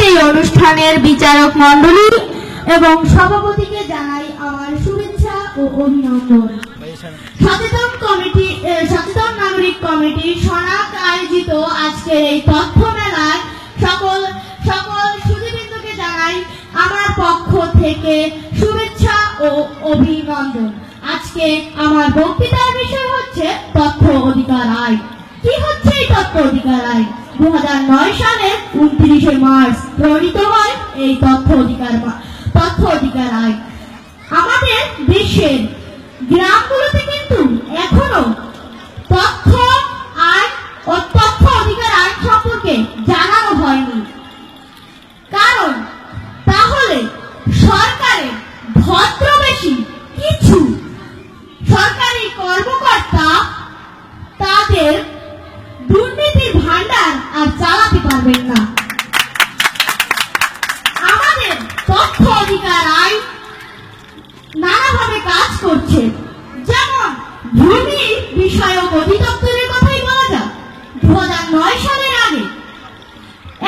এই অনুষ্ঠানের বিচারক মণ্ডলী এবং সভাপতিকে জানাই আমার শুভেচ্ছা ও অভিনন্দন। সচেতন নাগরিক কমিটি সনাক আয়োজিত আজকের এই তথ্য মেলায় সকল সুধীবৃন্দকে জানাই আমার পক্ষ থেকে শুভেচ্ছা ও অভিনন্দন। আজকে আমার বক্তৃতার বিষয় হচ্ছে তথ্য অধিকার আইন। কি হচ্ছে এই তথ্য অধিকার আইন? 2009 সালের 29শে মার্চ প্রণীত হয় এই তথ্য অধিকার আইন। আমাদের দেশের গ্রামগুলোতে কিন্তু এখনো তথ্য আইন ও তথ্য অধিকার আইন সম্পর্কে জানানো হয়নি। কারণ তাহলে সরকারের ভদ্রবেশী কিছু সরকারি কর্মকর্তা তাদের দুর্নীতির ভান্ডার আর চালাতে পারবেন না। আমাদের তথ্য অধিকার আইন নানাভাবে কাজ করছে। যেমন ভূমি বিষয়ক অধিদপ্তরের কথাই বলা যাক। 2009 সালের আগে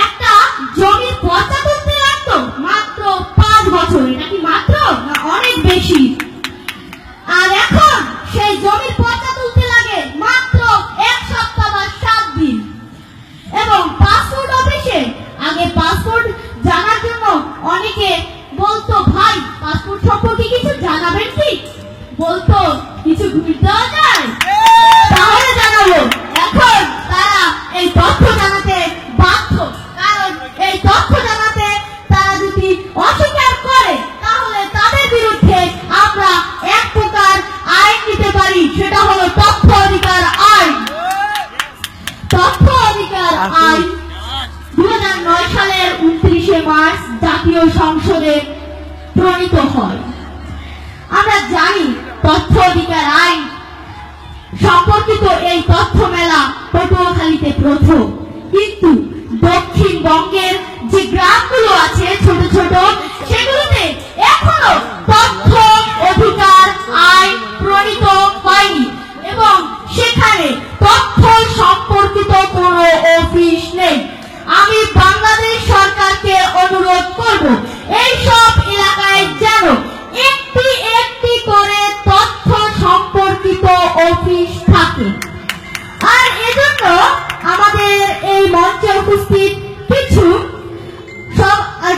একটা জমির পর্চা তুলতে লাগতো মাত্র 5 বছর। এটা কি মাত্র না অনেক বেশি? আর এখন সেই জমির পর্চা তুলতে লাগে মাত্র 1 সপ্তাহ বা 7 দিন। এবং পাসপোর্ট অফিসে আগে পাসপোর্ট জানার জন্য অনেকে বলতো, ভাই পাসপোর্ট সম্পর্কে কিছু জানাবেন কি? বলতো কিছু ঘুষ দেওয়া যায়? তাহলে জানাবো। এখন তারা এই তথ্য জানাতে বাধ্য। কারণ এই তথ্য জানাতে তারা যদি অস্বীকার করে তাহলে তাদের বিরুদ্ধে আমরা এক প্রকার আইন নিতে পারি, সেটা হলো তথ্য অধিকার আইন। তথ্য অধিকার আইন 2009 সালের 29শে মার্চ জাতীয় সংসদে প্রণীত হয়। আমরা জানি তথ্য অধিকার আইন সম্পর্কিত এই তথ্য মেলা পটুয়াখালীতে প্রথম। কিন্তু দক্ষিণবঙ্গের যে গ্রামগুলো আছে ছোট ছোট, সেগুলোতে এখনো তথ্য অধিকার আইন প্রণীত হয়নি এবং সেখানে তথ্য সম্পর্কিত কোনো অফিস নেই। আমি বাংলাদেশ সরকারকে অনুরোধ করব, এই সব এলাকায় যেন একটি করে তথ্য সম্পর্কিত অফিস থাকে। আর এজন্য আমাদের এই মঞ্চে উপস্থিত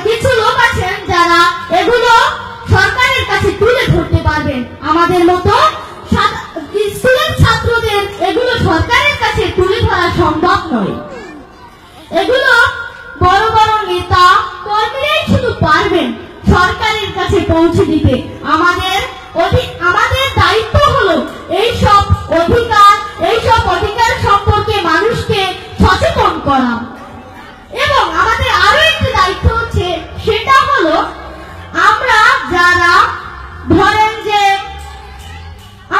কিছু লোক আছেন যারা এগুলো সরকারের কাছে তুলে ধরতে পারবেন। আমাদের মতো স্কুলের ছাত্রদের এগুলো সরকারের কাছে তুলে ধরা সম্ভব নয়। এগুলো বড় বড় নেতা কর্মীরাই শুধু পারবেন সরকারের কাছে পৌঁছে দিতে। আমাদের দায়িত্ব হলো এইসব অধিকার সম্পর্কে মানুষকে সচেতন করা। এবং আমাদের আরো একটি দায়িত্ব হচ্ছে, সেটা হলো আমরা যারা ধরেন যে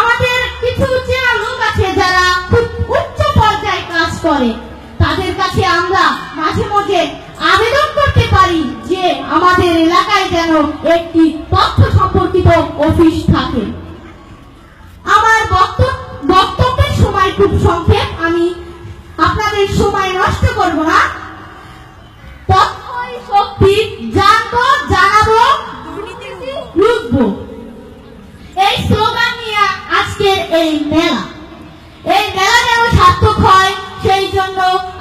আমাদের কিছু চেনা লোক আছে যারা খুব উচ্চ পর্যায়ে কাজ করে, তাদের কাছে আমরা মাঝে মাঝে আবেদন করতে পারি যে আমাদের এলাকায় যেন একটি তথ্য সম্পর্কিত অফিস থাকে। আমার বক্তব্যের সময় খুব সংক্ষেপ, আমি আপনাদের সময় নষ্ট করব না। তথ্যই শক্তি, জানবো জানাবো রুখবো, এই স্লোগান নিয়ে আজকের এই মেলা যেন সার্থক হয় সেই জন্য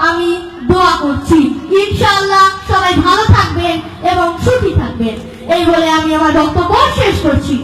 আমি দোয়া করছি। ইনশাআল্লাহ সবাই ভালো থাকবেন এবং সুখী থাকবেন, এই বলে আমি আমার বক্তব্য শেষ করছি।